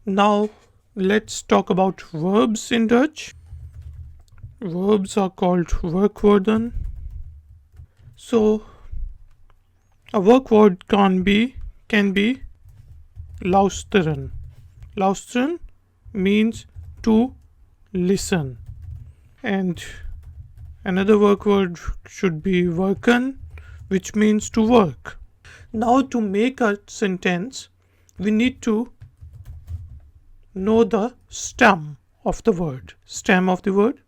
Now let's talk about verbs in Dutch. Verbs are called werkwoorden. So a work word can be luisteren. Luisteren means to listen, and another work word should be werken, which means to work. Now to make a sentence, we need to know the stem of the word.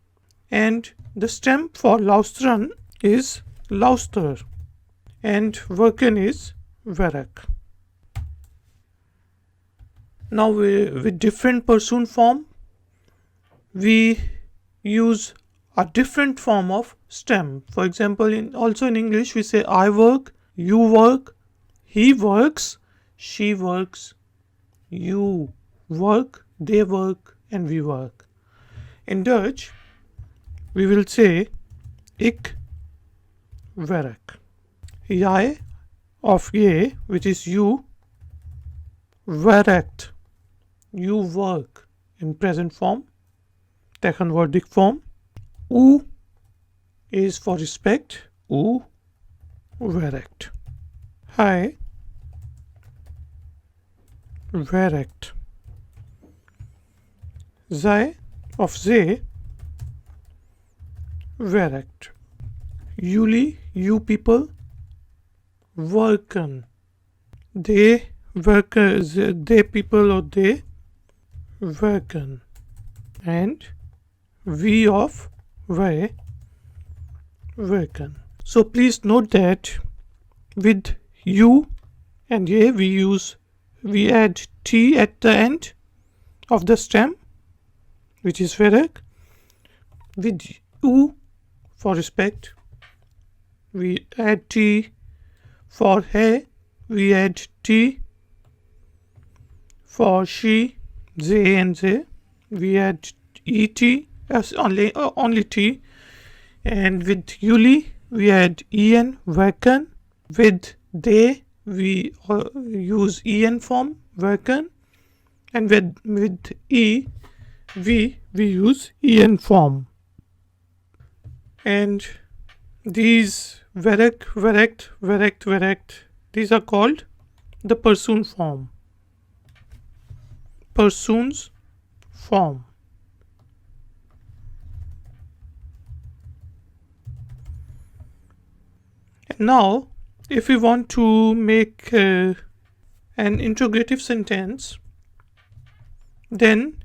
And the stem for luisteren is luister, and werken is werk. Now with different person form, we use a different form of stem. For example, also in English we say I work, you work, he works, she works, you work, they work, and we work. In Dutch we will say ik werk. Jij of je, which is you, werkt, you work in present form, tegenwoordig form. U is for respect, u werkt. Hij werkt. Zij of zij werkt. Jullie, you people, werken. They werken, they people or they werken. And we of wij werken. So please note that with you and ye we add t at the end of the stem, which is werk. With u for respect, we add t. For he, we add t. For she, they and they, we add et as only t. And with Yuli, we add en, werken. With they, we use en form, werken. And with e, we use en form. And these werk, werkt, werkt, werkt, these are called the persoonsvorm. Persoonsvorm. Now, if we want to make an interrogative sentence, then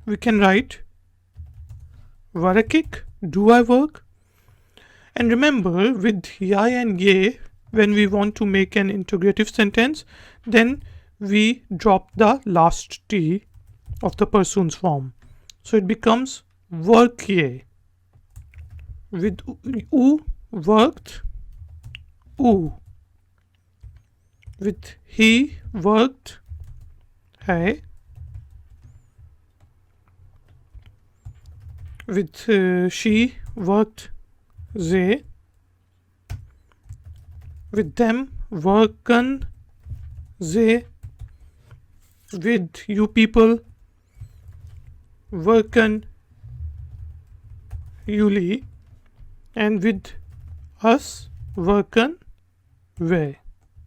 we can write werk ik, do I work? And remember, with jij and ye, when we want to make an interrogative sentence, then we drop the last t of the persoonsvorm. So it becomes werk je. With u worked, u. With he worked, hij. With she worked, ze. With them werken, ze. With you people werken, jullie. And with us werken, wij.